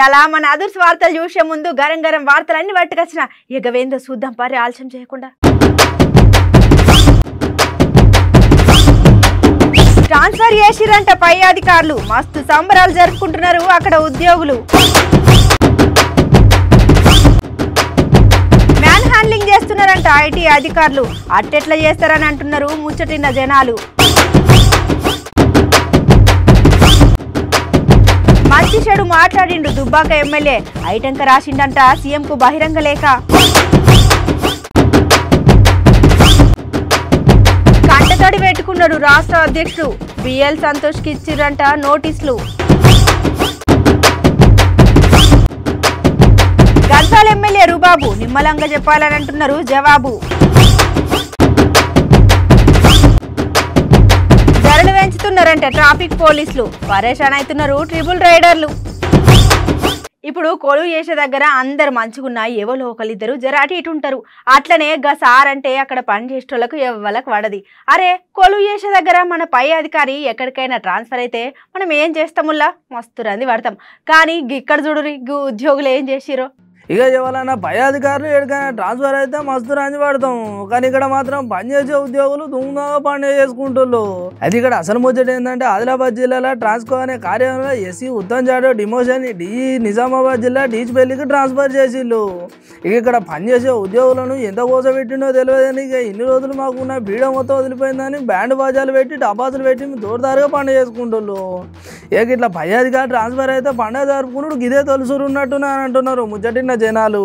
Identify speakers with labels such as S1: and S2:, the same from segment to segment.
S1: ఇలా మన అదర్స్ వార్తలు చూసే ముందు గరం గరం వార్తలన్నీ పట్టుకొచ్చిన ఎగవేందో చూద్దాం పారి ఆలస్యం చేయకుండా. ట్రాన్స్ఫర్ చేసిరంట పై అధికారులు, మస్తు సంబరాలు జరుపుకుంటున్నారు అక్కడ ఉద్యోగులు. మ్యాన్ హ్యాండ్లింగ్ చేస్తున్నారంట ఐటీ అధికారులు, అట్టెట్లా చేస్తారని అంటున్నారు ముచ్చటిన్న జనాలు. మంచి చెడు మాట్లాడిండు దుబ్బాక ఎమ్మెల్యే, ఐటంక రాసిండంట సీఎంకు బహిరంగ లేఖ. కంటతడి పెట్టుకున్నాడు రాష్ట్ర అధ్యక్షుడు, బిఎల్ సంతోష్ కి ఇచ్చిరంట నోటీసులు. గద్వాల ఎమ్మెల్యే రుబాబు నిమ్మలంగా చెప్పాలని అంటున్నారు జవాబు. ధరలు పెంచుతున్నారంటే ట్రాఫిక్ పోలీసులు, పరేషాన్ అవుతున్నారు ట్రిబుల్ రైడర్లు. ఇప్పుడు కొలువు చేసే దగ్గర అందరు మంచిగున్నా ఎవరో ఒకరిద్దరు జరాటి ఇటు ఉంటారు. అట్లనే గా సార్ అంటే అక్కడ పని చేసేటోళ్లకు ఎవ్వలకు పడది. అరే కొలువు చేసే దగ్గర మన పై అధికారి ఎక్కడికైనా ట్రాన్స్ఫర్ అయితే మనం ఏం చేస్తాముల్లా మస్తు రంది పడతాం. కానీ ఇక్కడ చూడు ఉద్యోగులు ఏం చేసిరో.
S2: ఇక ఎవరైనా పై అధికారులు ఎక్కడికైనా ట్రాన్స్ఫర్ అయితే మస్తు రంజి పడతాం. కానీ ఇక్కడ మాత్రం పనిచేసే ఉద్యోగులు దుమ్ముగా పని చేసుకుంటున్నారు. అది ఇక్కడ అసలు ముచ్చట ఏంటంటే ఆదిలాబాద్ జిల్లాలో ట్రాన్స్కో అనే కార్యాలయంలో SC Uttam Jadhav demotion DE Nizamabad జిల్లా డీచ్పల్లికి ట్రాన్స్ఫర్ చేసిళ్ళు. ఇక ఇక్కడ పనిచేసే ఉద్యోగులను ఎంత కోసపెట్టిండో తెలియదని ఇక ఇన్ని రోజులు మాకున్న బీడ మొత్తం వదిలిపోయిందని బ్యాండ్ బాజాలు పెట్టి డబాసులు పెట్టి దూరదారుగా పండుగ చేసుకుంటున్నారు. ఇక ఇట్లా పై అధికారి ట్రాన్స్ఫర్ అయితే పండుగ జరుపుకున్నాడు గిదే తొలుసూరు ఉన్నట్టున్నా అని అంటున్నారు ముచ్చటిన్న జనాలు.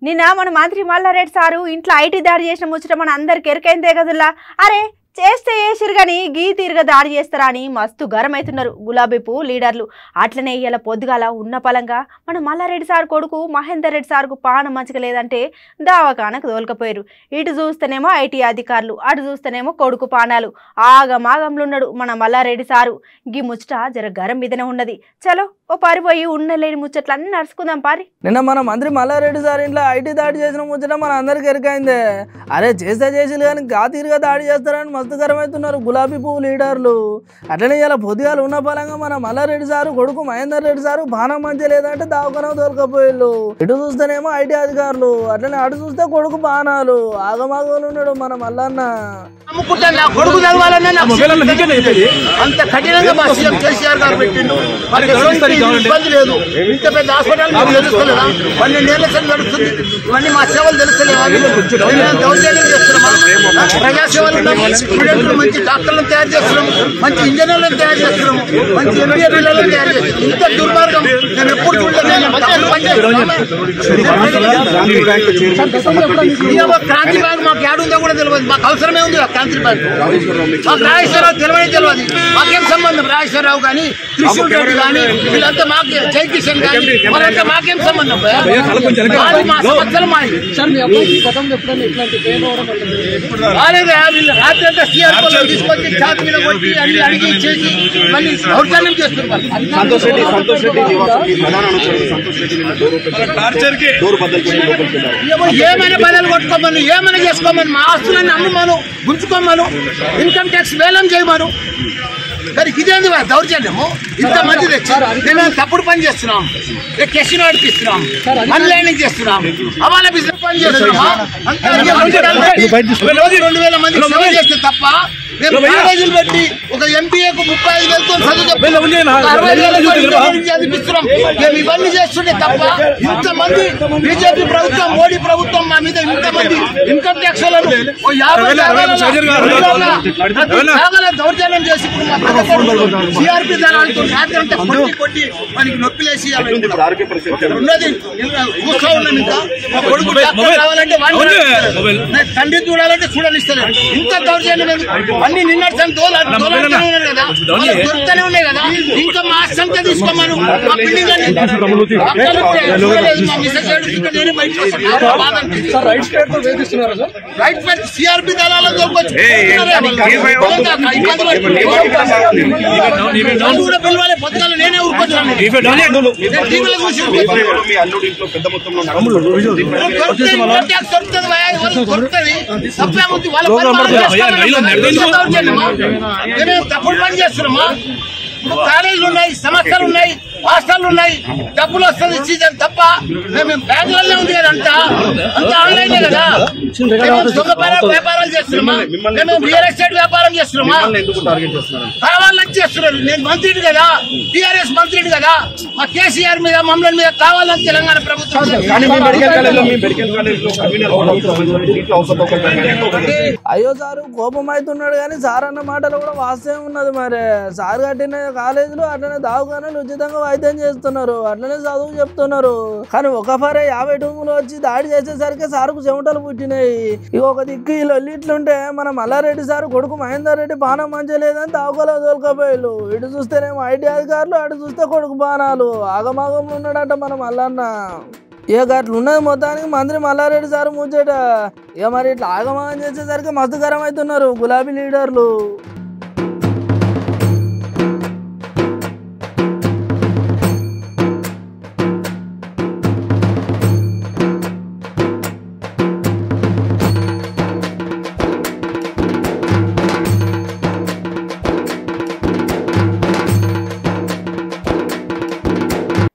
S1: నిన్న మన మంత్రి మల్లారెడ్డి సారు ఇంట్లో ఐటీ దాడి చేసిన ముచ్చట మన అందరికి ఎరికైందే కదుల్లా. అరే చేస్తే చేసిరు కానీ గీ తీరుగా దాడి చేస్తారా అని మస్తు గరం అవుతున్నారు గులాబీ పువ్వు లీడర్లు. అట్లనే ఇలా పొద్దుగాల ఉన్న పలంగా మన మల్లారెడ్డి సార్ కొడుకు మహేందర్ రెడ్డి సార్కు పానం మంచిగా లేదంటే దావాఖానకు తోలుకపోయారు. ఇటు చూస్తేనేమో ఐటీ అధికారులు, అటు చూస్తేనేమో కొడుకు పానాలు. ఆగమాగంలో ఉన్నాడు మన మల్లారెడ్డి సారు. గీ ముచ్చట జర గరం మీదనే ఉన్నది. చలో ఓ పారిపోయి ఉండలేని ముచ్చట్లన్నీ నడుచుకుందాం పారి.
S2: నిన్న మన మంత్రి మల్లారెడ్డి సార్ ఇంట్లో ఐటీ దాడి చేసిన ముచ్చట మన అందరికి ఎరికైందే. అరే చేస్తే చేసిలు కానీ గా తీరుగా దాడి చేస్తారని మస్తుకరమవుతున్నారు గులాబీ పువ్వు లీడర్లు. అట్లనే ఇలా పొద్దుగాలు ఉన్న పరంగా మన మల్లారెడ్డి సారు కొడుకు మహేందర్ రెడ్డి సారు బాణం మంచి లేదంటే దావకనం తోలుకపోయిళ్ళు. ఇటు చూస్తేనేమో ఐటీ అధికారులు, అట్లనే అటు చూస్తే కొడుకు బాణాలు. ఆగమాగలు ఉన్నాడు మన మల్లన్న.
S3: కొడుకు చదవాలన్నా అంత కఠినంగా మా సీఎం కేసీఆర్ గారు పెట్టిండు. ఇబ్బంది లేదు. ఇంత పెద్ద హాస్పిటల్ తెలుస్తలేదా? 12 ఏళ్ల సేవ నడుస్తుంది. ఇవన్నీ మా సేవలు తెలుస్తలేవా? దౌర్జన్యం చేస్తున్నామా? ప్రజాసేవలు మంచి డాక్టర్లను తయారు చేస్తున్నాము, మంచి ఇంజనీర్లను తయారు చేస్తున్నాము, మంచి ఎంబీఏ పిల్లలను తయారు చేస్తున్నాము. ఇంత దుర్మార్గం నేను ఎప్పుడు చూడలేదు. క్రాంతి బ్యాంక్ మాకు ఏడుందో కూడా తెలియదు. మాకు అవసరమే ఉంది క్రాంతి బ్యాంక్. మాకు రాజేశ్వరరావు తెలియనే తెలియదు. మాకేం సంబంధం? రాజేశ్వరరావు కానీ, త్రిశూల్ రెడ్డి కానీ, వీళ్ళంతా మాకే, జైకిషన్ కానీ, వాళ్ళంతా మాకేం సంబంధం? మా సమస్యలు మాది. రాలేదా? వీళ్ళు రాత్రి లేక సిఆర్పీలో తీసుకొచ్చి ఛాతి మీద కొట్టి అన్ని అడిగి చేసి మళ్ళీ దౌర్జన్యం చేస్తున్నారు. ఏమైనా బదులు కొట్టుకోమను, ఏమైనా చేసుకోమను, మా ఆస్తులన్నీ అమ్ముమాను, గుంజుకోమను, ఇన్కమ్ ట్యాక్స్ వేలం చేయమను. మరి ఇదేంది దౌర్జన్యము? ఇంతమంది తెచ్చి మేము తప్పుడు పని చేస్తున్నాం, కెసినో నడిపిస్తున్నాం, మనీ లైనింగ్ చేస్తున్నాం, హవాలా బిజినెస్ పని చేస్తున్నామా? 2,000 మంది సేవ చేస్తే తప్ప మేము కాలేజీలు పెట్టి ఒక ఎంపీఏకు 35,000తో చదువు చదివిస్తున్నాం. మేము ఇవన్నీ చేస్తుంటే తప్ప ఇంతమంది బీజేపీ ప్రభుత్వం, మోడీ ప్రభుత్వం మా మీద ఇంతమంది ఇన్కమ్ ట్యాక్స్ దౌర్జన్యం చేసి సిఆర్పీ దళాలతో రాత్రంతా కొట్టి కొట్టి మనకి నొప్పిలేసి ఉన్నది కూర్చో ఉన్నాం. ఇంకా మా కొడుకు డాక్టర్ రావాలంటే తండ్రి చూడాలంటే చూడనిస్తలేదు. ఇంత దౌర్జన్యం అన్ని నిన్నటి ఉన్నాయి కదా, దొరుకుతూనే ఉన్నాయి కదా. ఇంకా మా సంఖ్య తీసుకోమను, మా బిల్డింగ్ రైట్ సిఆర్పీ దళాలను దొరకొచ్చు పిలవాలి. పొద్దుగాల నేనే ఊరుకొచ్చాను, టీవీలో చూసి దొరుకుతుంది తప్పేముంది. వాళ్ళ తప్పుడు పని చేస్తున్నామా? కాలేజీలు ఉన్నాయి, సంస్థలు ఉన్నాయి, హాస్టల్లు ఉన్నాయి, డబ్బులు వస్తుంది సీజన్ తప్ప మేము బ్యాంకులనే ఉంది కదా. అంతా ఆన్లైనే కదా. దొంగ వ్యాపారాలు చేస్తున్నామా? మేము రియల్ ఎస్టేట్ వ్యాపారం చేస్తున్నామా? కావాలని చేస్తున్నారు. నేను మంత్రిని కదా, టీఆర్ఎస్ మంత్రిని కదా. మా కేసీఆర్ మీద మమ్మల్ని మీద కావాలని తెలంగాణ ప్రభుత్వం.
S2: అయ్యో సారు కోపం అవుతున్నాడు కానీ సార్ అన్న మాటలు కూడా వాస్తవం ఉన్నది. మరి సార్ కట్టిన కాలేజీలు అట్లనే దావఖానాలు ఉచితంగా వైద్యం చేస్తున్నారు, అట్లనే చదువు చెప్తున్నారు. కానీ ఒక ఫరే 50 టూములు వచ్చి దాడి చేసేసరికి సారుకు చెమటలు పుట్టినాయి. ఇక ఒక దిక్కు ఈ లొల్లిట్లుంటే మన మల్లారెడ్డి సారు కొడుకు మహేందర్ రెడ్డి బాణం మంచి లేదని దావకాలో తోలుకపోయారు. ఇటు చూస్తేనేమో ఐటీ అధికారులు, అటు చూస్తే కొడుకు బాణాలు. ఆగమాగంలో ఉన్నాడట మన మల్లన్న. ఇక అట్లా ఉన్నది మొత్తానికి మంత్రి మల్లారెడ్డి సార్ ముచ్చట. ఇక మరి ఇట్లా ఆగమాగం చేసేసరికి మస్తు గరం అవుతున్నారు గులాబీ లీడర్లు.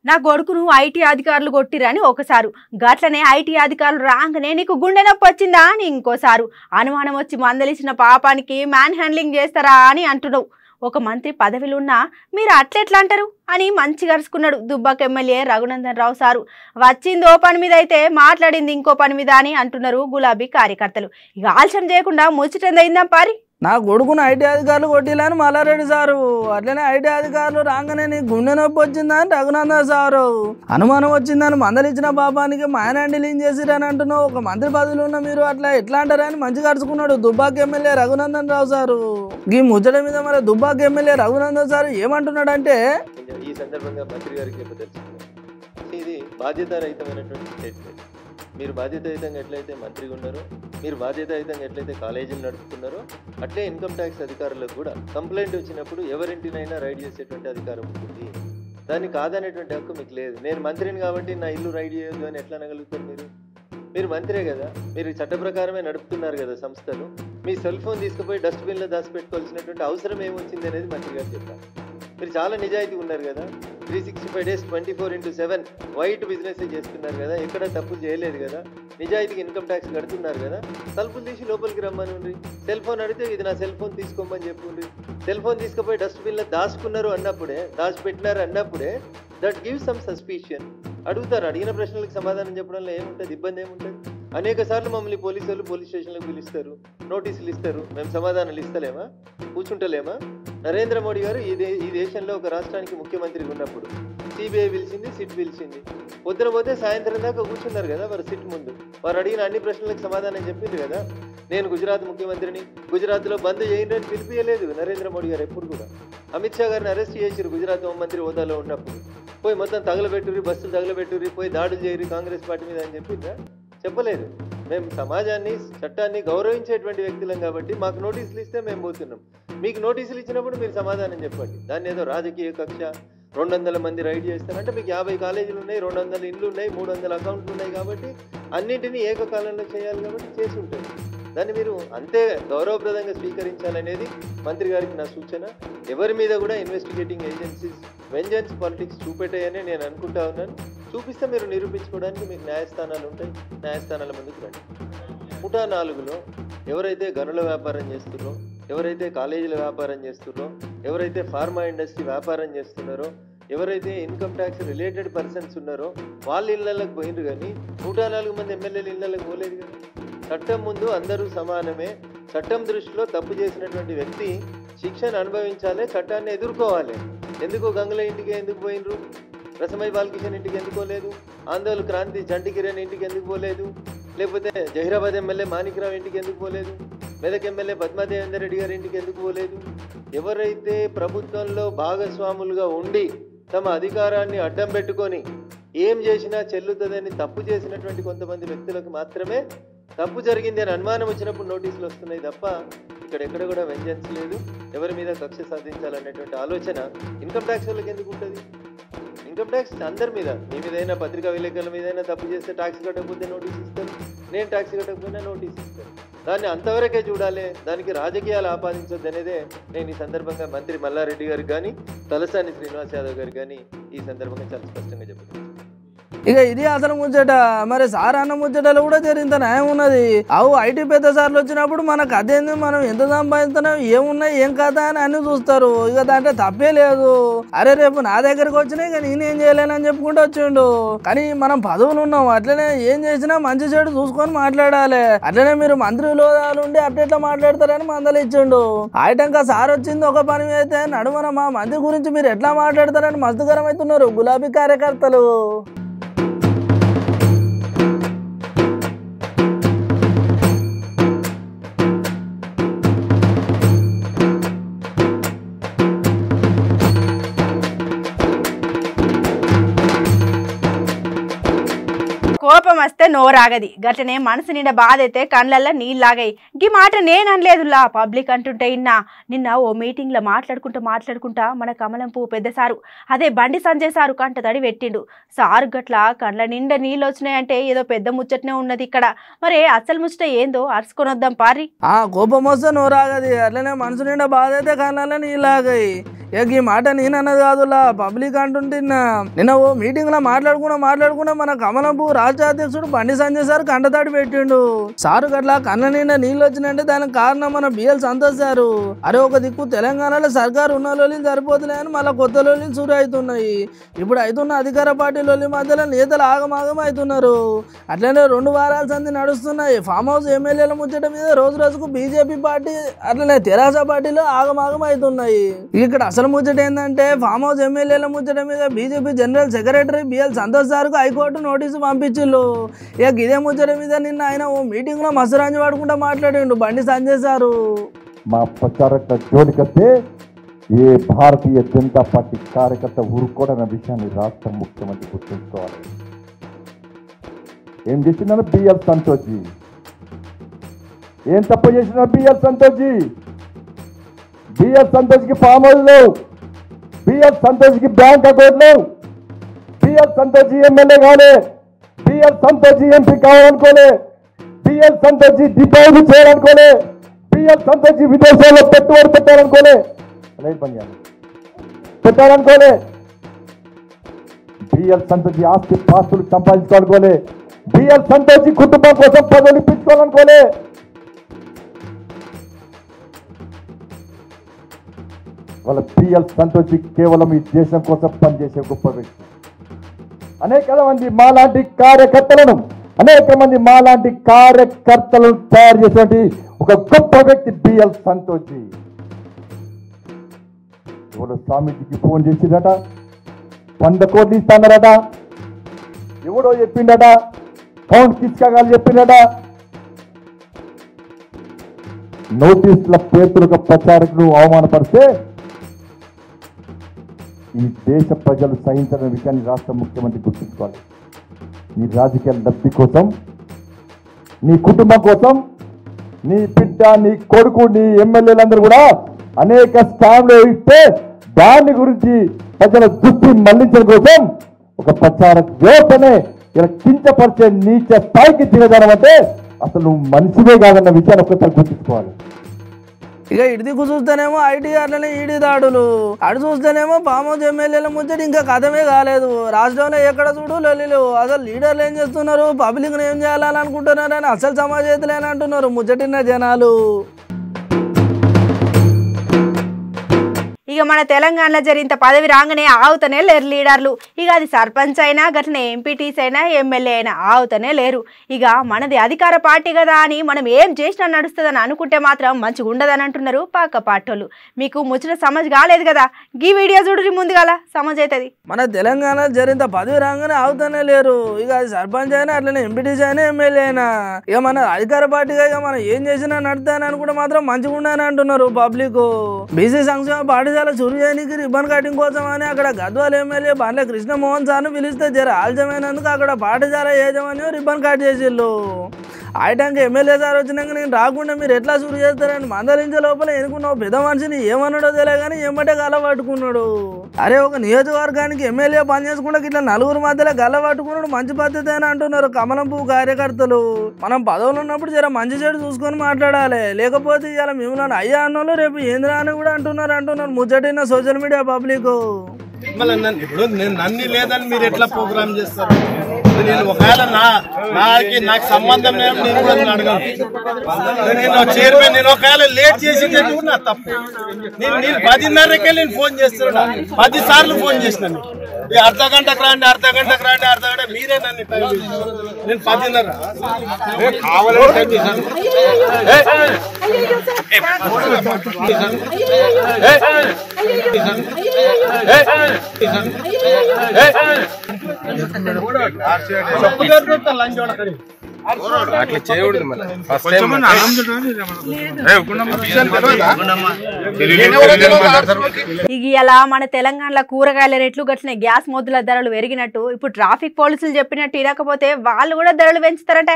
S1: నా కొడుకును ఐటీ అధికారులు కొట్టిరని ఒకసారి, గట్లనే ఐటీ అధికారులు రాగానే నీకు గుండె నొప్పి వచ్చిందా అని ఇంకోసారి, అనుమానం వచ్చి మందలిసిన పాపానికి మ్యాన్ హ్యాండ్లింగ్ చేస్తారా అని అంటున్నావు. ఒక మంత్రి పదవిలున్నా మీరు అట్లెట్లా అంటారు అని మంచి గరుచుకున్నాడు దుబ్బాక ఎమ్మెల్యే రఘునందన్ రావు సారు. వచ్చింది ఓ పని మీద అయితే మాట్లాడింది ఇంకో పని మీద అని అంటున్నారు గులాబీ కార్యకర్తలు. ఇక ఆలస్యం చేయకుండా ముచ్చటైందాం పారి.
S2: నా కొడుకును ఐటీ అధికారులు కొట్టిలని మల్లారెడ్డి సారు, అట్లనే ఐటీ అధికారులు రాగానే నీకు గుండె నొప్పి వచ్చిందని రఘునందన్ సారు, అనుమానం వచ్చిందని మందలిచ్చిన పాపానికి మ్యాన్ హ్యాండిలింగ్ చేసిరని అంటున్నావు. ఒక మంత్రి పదవిలో ఉన్న మీరు అట్లా ఎట్లా అంటారని మంచి గడుచుకున్నాడు దుబ్బాక ఎమ్మెల్యే రఘునందన్ రావు సారు. ఈ ముచ్చట మీద మరి దుబ్బాక ఎమ్మెల్యే రఘునందన్ సారు ఏమంటున్నాడంటే,
S4: ఈ సందర్భంగా మంత్రి గారికి చెప్పదలుచుకున్నాను, ఇది బాధ్యతారహితమైనటువంటి స్టేట్మెంట్. మీరు బాధ్యతాయుతంగా ఎట్లయితే మంత్రిగా ఉన్నారో, మీరు బాధ్యతాయుతంగా ఎట్లయితే కాలేజీలు నడుపుతున్నారో, అట్లే ఇన్కమ్ ట్యాక్స్ అధికారులకు కూడా కంప్లైంట్ వచ్చినప్పుడు ఎవరింటినైనా రైడ్ చేసేటువంటి అధికారం ఉంటుంది. దాన్ని కాదనేటువంటి హక్కు మీకు లేదు. నేను మంత్రిని కాబట్టి నా ఇల్లు రైడ్ చేయొద్దు అని ఎట్లా అనగలుగుతారు? మీరు మంత్రే కదా, మీరు చట్ట ప్రకారమే నడుపుతున్నారు కదా సంస్థలు. మీ సెల్ ఫోన్ తీసుకుపోయి డస్ట్బిన్లో దాచిపెట్టుకోవాల్సినటువంటి అవసరం ఏమొచ్చింది అనేది మంత్రి గారు చెప్పారు. మీరు చాలా నిజాయితీ ఉన్నారు కదా, 365 days 24/7 వైట్ బిజినెస్ చేస్తున్నారు కదా, ఎక్కడ తప్పులు చేయలేదు కదా, నిజాయితీకి ఇన్కమ్ ట్యాక్స్ కడుతున్నారు కదా. తలుపులు తీసి లోపలికి రమ్మని, సెల్ ఫోన్ అడిగితే ఇది నా సెల్ ఫోన్ తీసుకోమని చెప్పుండ్రి. సెల్ ఫోన్ తీసుకుపోయి డస్ట్బిన్లో దాచుకున్నారు అన్నప్పుడే, దాచిపెట్టినారు అన్నప్పుడే దట్ గివ్స్ సమ్ సస్పిషన్. అడుగుతారు, అడిగిన ప్రశ్నలకు సమాధానం చెప్పడంలో ఏముంటుంది, ఇబ్బంది ఏముంటుంది? అనేక సార్లు మమ్మల్ని పోలీసులు పోలీస్ స్టేషన్లకు పిలుస్తారు, నోటీసులు ఇస్తారు, మేము సమాధానాలు ఇస్తలేమా, కూర్చుంటలేమా? నరేంద్ర మోడీ గారు ఈ దేశంలో ఒక రాష్ట్రానికి ముఖ్యమంత్రిగా ఉన్నప్పుడు సిబిఐ పిలిచింది, సిట్ పిలిచింది. పొద్దున పోతే సాయంత్రం దాకా కూర్చున్నారు కదా వారు సిట్ ముందు. వారు అడిగిన అన్ని ప్రశ్నలకు సమాధానం చెప్పింది కదా. నేను గుజరాత్ ముఖ్యమంత్రిని, గుజరాత్లో బంద్ చేయండి అని పిలిపియలేదు నరేంద్ర మోడీ గారు ఎప్పుడు కూడా. అమిత్ షా గారిని అరెస్ట్ చేశారు గుజరాత్ హోంమంత్రి హోదాలో ఉన్నప్పుడు. పోయి మొత్తం తగలబెట్టుర్రి, బస్సులు తగలబెట్టుర్రి, పోయి దాడులు చేయరు కాంగ్రెస్ పార్టీ మీద అని చెప్పిందా? చెప్పలేదు. మేము సమాజాన్ని చట్టాన్ని గౌరవించేటువంటి వ్యక్తులం కాబట్టి మాకు నోటీసులు ఇస్తే మేము పోతున్నాం. మీకు నోటీసులు ఇచ్చినప్పుడు మీరు సమాధానం చెప్పండి. దాన్ని ఏదో రాజకీయ కక్ష 200 మంది రైడ్ చేస్తారంటే మీకు 50 కాలేజీలు ఉన్నాయి, 200 ఇండ్లు ఉన్నాయి, 300 అకౌంట్లు ఉన్నాయి కాబట్టి అన్నింటినీ ఏకకాలంలో చేయాలి కాబట్టి చేసి ఉంటారు. దాన్ని మీరు అంతే గౌరవప్రదంగా స్వీకరించాలనేది మంత్రి గారికి నా సూచన. ఎవరి మీద కూడా ఇన్వెస్టిగేటింగ్ ఏజెన్సీస్ వెంజెన్స్ పాలిటిక్స్ చూపెట్టాయని నేను అనుకుంటా ఉన్నాను. చూపిస్తే మీరు నిరూపించుకోవడానికి మీకు న్యాయస్థానాలు ఉంటాయి, న్యాయస్థానాల ముందుకు రండి. ముఠా 4లో ఎవరైతే గనుల వ్యాపారం చేస్తున్నారో, ఎవరైతే కాలేజీల వ్యాపారం చేస్తున్నారో, ఎవరైతే ఫార్మా ఇండస్ట్రీ వ్యాపారం చేస్తున్నారో, ఎవరైతే ఇన్కమ్ ట్యాక్స్ రిలేటెడ్ పర్సన్స్ ఉన్నారో వాళ్ళ ఇళ్లలోకి పోయినరు కానీ 104 మంది ఎమ్మెల్యేల ఇళ్లలోకి పోలేదు కదా. చట్టం ముందు అందరూ సమానమే. చట్టం దృష్టిలో తప్పు చేసినటువంటి వ్యక్తి శిక్షను అనుభవించాలి, చట్టాన్ని ఎదుర్కోవాలి. ఎందుకు గంగుల ఇంటికి ఎందుకు పోయినరు, రసమై బాలకిషన్ ఇంటికి ఎందుకు పోలేదు, ఆందోళన క్రాంతి చంటి కిరణ్ ఇంటికి ఎందుకు పోలేదు, లేకపోతే జహీరాబాద్ ఎమ్మెల్యే మాణిక్రావు ఇంటికి ఎందుకు పోలేదు, మెదక్ ఎమ్మెల్యే పద్మాదేవేందర్ రెడ్డి గారి ఇంటికి ఎందుకు పోలేదు? ఎవరైతే ప్రభుత్వంలో భాగస్వాములుగా ఉండి తమ అధికారాన్ని అడ్డం పెట్టుకొని ఏం చేసినా చెల్లుతుందని తప్పు చేసినటువంటి కొంతమంది వ్యక్తులకు మాత్రమే తప్పు జరిగింది అని అనుమానం వచ్చినప్పుడు నోటీసులు వస్తున్నాయి తప్ప ఇక్కడెక్కడ కూడా వెంజెన్స్ లేదు. ఎవరి మీద కక్ష సాధించాలనేటువంటి ఆలోచన ఇన్కమ్ ట్యాక్స్ వాళ్ళకి ఎందుకు ఉంటుంది? ఇన్కమ్ ట్యాక్స్ అందరి మీద, మీ మీదైనా పత్రికా విలేకరుల మీదైనా తప్పు చేస్తే ట్యాక్స్ కట్టకపోతే నోటీస్ ఇస్తారు, నేను ట్యాక్స్ కట్టకపోయినా నోటీస్ ఇస్తాను. దాన్ని అంతవరకే చూడాలి, దానికి రాజకీయాలు ఆపాదించొద్దు అనేదే నేను ఈ సందర్భంగా మంత్రి మల్లారెడ్డి గారికి కానీ తలసాని శ్రీనివాస్ యాదవ్ గారికి కానీ ఈ సందర్భంగా చాలా స్పష్టంగా చెప్తున్నాను.
S2: ఇక ఇది అసలు ముచ్చట. మరి సార్ అన్న ముచ్చటలో కూడా జరిగింత న్యాయం ఉన్నది. అవు ఐటీ పెద్ద సార్లు వచ్చినప్పుడు మనకు అదేంది, మనం ఎంత సంపాదిస్తున్నాం, ఏమున్నాయి, ఏం కదా అని అన్ని చూస్తారు. ఇక దాంట్లో తప్పే లేదు. అరే రేపు నా దగ్గరకు వచ్చినా ఇక నేనేం చేయలేనని చెప్పుకుంటూ వచ్చిండు. కానీ మనం పదవులు ఉన్నాం, అట్లనే ఏం చేసినా మంచి చెడు చూసుకొని మాట్లాడాలి. అట్లనే మీరు మంత్రులు ఉండి అట్లా మాట్లాడతారని మందలు ఇచ్చిండు. ఆయటంకా సార్ వచ్చింది ఒక పని అయితే నడుమన మా మంత్రి గురించి మీరు ఎట్లా మాట్లాడతారని మస్తుగరం అవుతున్నారు గులాబీ కార్యకర్తలు.
S1: కోపం వస్తే నోరాగది, గట్లనే మనసు నిండా బాధ అయితే కళ్ళల్లో నీళ్ళలాగాయి. ఈ మాట నేను అనలేదులా, పబ్లిక్ అంటుంటే ఇన్నా. నిన్న ఓ మీటింగ్లో మాట్లాడుకుంటా మన కమలం పువ్వు పెద్ద సారు, అదే బండి సంజయ్ సారు కంట తడి పెట్టిండు. సారు గట్ల కళ్ళ నిండా నీళ్ళు వచ్చినాయంటే ఏదో పెద్ద ముచ్చటనే ఉన్నది ఇక్కడ. మరి అసలు ముచ్చట ఏందో అరుచుకొని వద్దాం పారి.
S2: కోపం వస్తే నోరాగది, అట్లనే మనసు నిండా బాధ అయితే కళ్ళల్లో నీళ్ళలాగాయి. ఈ మాట నేనన్నది కాదులా, పబ్లిక్ అంటుంటున్నా. నిన్న ఓ మీటింగ్ లో మాట్లాడుకున్నా మన కమలం పువ్వు రాష్ట్ర అధ్యక్షుడు బండి సంజయ్ సార్ కంటతాడి పెట్టిండు. సారు గట్లా కళ్ళ నిండా నీళ్ళు వచ్చినంటే దానికి కారణం మన బిఎల్ సంతోష్ సారు. అరే ఒక దిక్కు తెలంగాణలో సర్కారు ఉన్న లోలీలు సరిపోతున్నాయని మళ్ళీ కొత్త లోలీలు సురు అవుతున్నాయి. ఇప్పుడు అవుతున్న అధికార పార్టీ లోలి మధ్యలో నేతలు ఆగమాగం అవుతున్నారు. అట్లనే 2 వారాల సంది నడుస్తున్నాయి. ఫామ్ హౌస్ ఎమ్మెల్యేల ముచ్చట మీద రోజు రోజుకు బీజేపీ పార్టీ అట్లనే తెరాస పార్టీలో ఆగమాగం అవుతున్నాయి. ఇక్కడ అసలు ముచ్చట ఏంటంటే ఫామ్ హౌస్ ఎమ్మెల్యేల ముచ్చట మీద BJP general secretary BL Santosh సార్కు హైకోర్టు నోటీసు పంపించిల్లు. ఇక ఇదే ముచ్చట మీద నిన్న ఆయన ఓ మీటింగ్ లో మసరాంజి వాడుకుంటా మాట్లాడిండు బండి సంజయ్ సారు.
S5: మా ప్రచారక జోలికస్తే ఏ భారతీయ జనతా పార్టీ కార్యకర్త ఊరుకోడన్న విషయాన్ని రాష్ట్ర ముఖ్యమంత్రి గుర్తుంచుకోవాలి. ఏం చేసిందన్న బిఎల్ సంతోష్, ఏం తప్పు చేసిన బిఎల్ సంతోష్? బిఎల్ సంతోష్కి ఫామ్ హౌస్ లేవు, బిఎల్ సంతోష్కి బ్యాంక్ అకౌంట్ లేవు, బిఎల్ సంతోష్ ఎమ్మెల్యే కాలే, బిఎల్ సంతోష్ ఎంపీ కావాలనుకోలే, బిఎల్ సంతోష్ డిపాజిట్ చేయాలనుకోలే, బిఎల్ సంతోష్ విదేశాల్లో పెట్టుబడి పెట్టాలనుకోలే, పెట్టాలనుకోలే, బిఎల్ సంతోష్ ఆస్తి పాస్తులు సంపాదించుకోవాలనుకోలే, బిఎల్ సంతోష్ కుటుంబం కోసం పదవులు ఇప్పించుకోవాలనుకోలే. వాళ్ళ బిఎల్ సంతోష్ కేవలం ఈ దేశం కోసం పనిచేసే గొప్ప వ్యక్తి. అనేక మంది మాలాంటి కార్యకర్తలను తయారు చేసేటువంటి ఒక గొప్ప వ్యక్తి బిఎల్ సంతోష్. ఎవడో స్వామీజీకి ఫోన్ చేసిందట, 100 కోట్లు ఇస్తానరట, ఎవడో చెప్పిండట, కౌంట్ కిచ్కాగాలు చెప్పిండట. నోటీసుల పేరుతో ఒక ప్రచారకులు అవమానపరిస్తే ఈ దేశ ప్రజలు సహించిన విషయాన్ని రాష్ట్ర ముఖ్యమంత్రి గుర్తుంచుకోవాలి. నీ రాజకీయ లబ్ధి కోసం నీ కుటుంబం కోసం నీ బిడ్డ నీ కొడుకు నీ ఎమ్మెల్యేలందరూ కూడా అనేక స్కామ్లు ఇస్తే దాని గురించి ప్రజల దృష్టి మళ్లించడం కోసం ఒక ప్రచార వ్యవస్థనే ఇలా కించపరిచే నీచ స్థాయికి దిగజారం అంటే అసలు నువ్వు మనిషివే కాదన్న విషయాన్ని ఒక్కసారి గుర్తించుకోవాలి.
S2: ఇక ఇడిదికు చూస్తేనేమో ఐటీ అట్లనే ఈడీ దాడులు, అటు చూస్తేనేమో పామోజ్ ఎమ్మెల్యేల ముచ్చట ఇంకా కథమే కాలేదు. రాష్ట్రంలో ఎక్కడ చూడు లొల్లిలు. అసలు లీడర్లు ఏం చేస్తున్నారు, పబ్లిక్ని ఏం చేయాలని అనుకుంటున్నారని అసలు సమాజేతులేని అంటున్నారు ముచ్చటిన్న జనాలు.
S1: ఇక మన తెలంగాణలో జరిగిన పదవి రాగానే ఆవుతనే లేరు లీడర్లు. ఇక అది సర్పంచ్ అయినా గట్లనే ఎంపీటీస్ అయినా ఎమ్మెల్యే అయినా ఆవుతనే లేరు. ఇక మనది అధికార పార్టీ కదా అని మనం ఏం చేసినా నడుస్తుందని అనుకుంటే మాత్రం మంచిగా ఉండదని అంటున్నారు పక్క పార్టీలు. మీకు ముచ్చట సమజ్ కాలేదు కదా, ఈ వీడియో చూడు ముందుగాల సమజ్ అవుతుంది.
S2: మన తెలంగాణ జరిగిన పదవి రాగానే ఆవుతనే లేరు. ఇక అది సర్పంచ్ అయినా అట్లనే ఎంపీటీస్ అయినా ఎమ్మెల్యే అయినా ఇక మన అధికార పార్టీగా ఇక మనం ఏం చేసినా నడుతాయని అనుకుంటే మాత్రం మంచిగా ఉండని అంటున్నారు పబ్లిక్. బీసీ సంక్షేమ పార్టీ చురు చేయడానికి రిబ్బన్ కటింగ్ కోసం అని అక్కడ గద్వాల ఎమ్మెల్యే బండ్ల కృష్ణమోహన్ సార్ను పిలిస్తే జర ఆలస్యమైనందుకు అక్కడ పాఠశాల యాజమాన్యం రిబ్బన్ కట్ చేసిళ్ళు. ఆయటంగా ఎమ్మెల్యే సార్ వచ్చినాక నేను రాకుండా మీరు ఎట్లా చురు చేస్తారని మందలించే లోపల ఎన్నుకున్నావు పెద్ద మనిషిని ఏమన్నాడో తెలియ కానీ ఎమ్మటే గల్ల పట్టుకున్నాడు. అరే ఒక నియోజకవర్గానికి ఎమ్మెల్యే పని చేసుకుంటే ఇట్లా నలుగురు మధ్యలో గల్ల పట్టుకున్నాడు మంచి పద్ధతి అని అంటున్నారు కమలం పువ్వు కార్యకర్తలు. మనం పదవులు ఉన్నప్పుడు జర మంచి చెడు చూసుకొని మాట్లాడాలి, లేకపోతే ఇలా మిమ్మల్ని అయ్యా అన్నోళ్ళు రేపు ఏంద్రా అని కూడా అంటున్నారు ముచ్చటిన సోషల్ మీడియా పబ్లిక్.
S3: ఇప్పుడు నేను నన్ను లేదని మీరు ఎట్లా ప్రోగ్రామ్ చేస్తారు? నేను ఒకవేళ నాకు సంబంధం లేదు నేను కూడా అడగను. నేను చైర్మన్ నేను ఒకవేళ లేట్ చేసి నా తప్పు. నేను 10:30కే నేను ఫోన్ చేస్తున్నా, 10 సార్లు ఫోన్ చేసినాను. అర్ధ గంటకు రాండి మీరే నన్ను టైం నేను 10:30 కావాలని టైం చేశాను.
S6: అట్లా చేయకూడదు.
S1: ఇక ఇలా మన తెలంగాణలో కూరగాయల రేట్లు గట్లనే గ్యాస్ మొద్దుల ధరలు పెరిగినట్టు ఇప్పుడు ట్రాఫిక్ పోలీసులు చెప్పినట్టు ఇరకపోతే వాళ్ళు కూడా ధరలు పెంచుతారంటే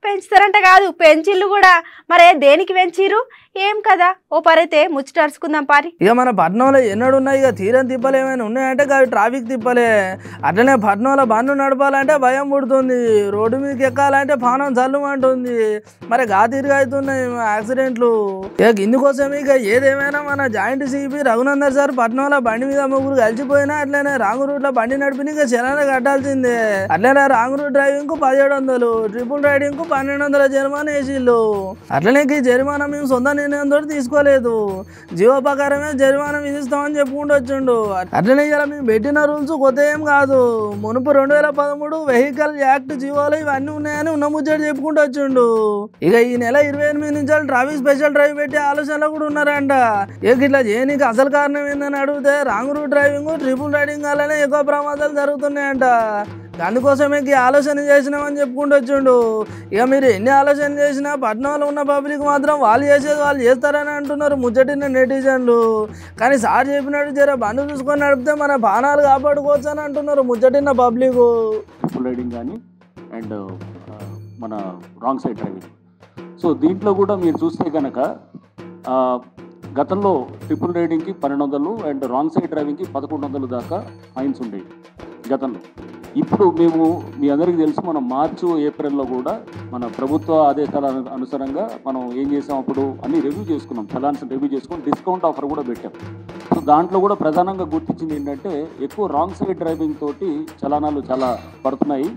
S1: పెంచుతారంట కాదు పెంచిళ్ళు కూడా. మరే దేనికి పెంచిరు ఏం కదా ఓ పరైతే ముచ్చటరుచుకుందాం పారి.
S2: ఇక మన పట్నంలో ఎన్నడున్నాయి ఇక తీరని తిప్పలు ఏమైనా ఉన్నాయంటే అవి ట్రాఫిక్ తిప్పలే. అట్లనే పట్నంలో బండ్లు నడపాలంటే భయం పుడుతుంది, రోడ్డు మీదకి ఎక్కాలంటే పానం చల్లుమంటుంది. మరి గాతీరుగా అవుతున్నాయి యాక్సిడెంట్లు. ఇక ఇందుకోసం ఇక ఏదేమైనా మన జాయింట్ సిపి రఘునందన్ సార్ పట్నంలో బండి మీద ముగ్గురు కలిసిపోయినా అట్లనే రాంగ్ రూట్ లో బండి నడిపి ఇక చలానా కట్టాల్సిందే. అట్లనే రాంగ్ రూట్ డ్రైవింగ్ కు 1700, ట్రిపుల్ రైడింగ్ కు 1200 జరిమానా వేసిళ్ళు. అట్లనే ఈ జరిమానా మేము సొంత నిర్ణయంతో తీసుకోలేదు, జీవో ప్రకారమే జరిమానా విధిస్తామని చెప్పుకుంటూ వచ్చిండు. అట్లనే ఇలా మేము పెట్టిన రూల్స్ కొత్త ఏం కాదు, మునుపు 2013 వెహికల్ యాక్ట్ జీవోలు ఇవన్నీ ఉన్నాయని ఉన్న ముచ్చట చెప్పుకుంటూ వచ్చిండు. ఇక ఈ నెల 28 నుంచి ట్రాఫిక్ స్పెషల్ డ్రైవ్ పెట్టే ఆలోచనలో కూడా ఉన్నారంట. ఇక ఇట్లా చేయనీకి అసలు కారణం ఏందని అడిగితే wrong route driving, triple riding వల్లనే ఎక్కువ ప్రమాదాలు జరుగుతున్నాయంట. అందుకోసమే ఈ ఆలోచన చేసినామని చెప్పుకుంటూ వచ్చిండు. ఇక మీరు ఎన్ని ఆలోచన చేసినా పట్నంలో ఉన్న పబ్లిక్ మాత్రం వాళ్ళు చేసేది వాళ్ళు చేస్తారని అంటున్నారు ముచ్చటిన నెటిజన్లు. కానీ సార్ చెప్పినట్టు జర బండ్లు చూసుకొని నడిపితే మన ప్రాణాలు కాపాడుకోవచ్చు అని అంటున్నారు ముచ్చటిన పబ్లిక్.
S7: ట్రిపుల్ రైడింగ్ కానీ అండ్ మన రాంగ్ సైడ్ డ్రైవింగ్. సో దీంట్లో కూడా మీరు చూస్తే కనుక గతంలో ట్రిపుల్ రైడింగ్కి 1200 అండ్ రాంగ్ సైడ్ డ్రైవింగ్కి 1100 దాకా ఫైన్స్ ఉండేవి గతంలో. ఇప్పుడు మేము మీ అందరికీ తెలుసు మనం మార్చు ఏప్రిల్లో కూడా మన ప్రభుత్వ ఆదేశాల అనుసారంగా మనం ఏం చేసాం, అప్పుడు అన్ని రివ్యూ చేసుకున్నాం, చలాన్స్ రివ్యూ చేసుకుని డిస్కౌంట్ ఆఫర్ కూడా పెట్టాం. సో దాంట్లో కూడా ప్రధానంగా గుర్తించింది ఏంటంటే ఎక్కువ రాంగ్ సైడ్ డ్రైవింగ్ తోటి చలానాలు చాలా పడుతున్నాయి.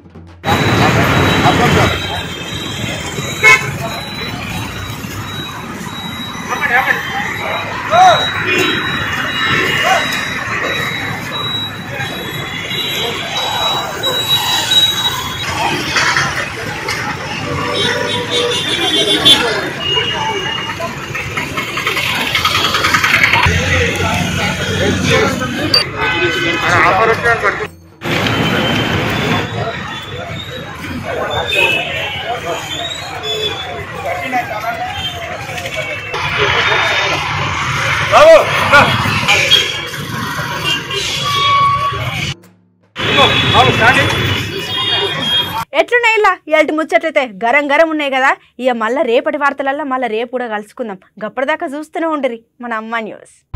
S1: ఎట్లున్నాయి ఇలా ఇలాంటి ముచ్చట్లయితే గరం గరం ఉన్నాయి కదా. ఇక మళ్ళీ రేపటి వార్తలల్లో మళ్ళీ రేపు కూడా కలుసుకుందాం. గప్పటిదాకా చూస్తూనే ఉండరు మన అమ్మ న్యూస్.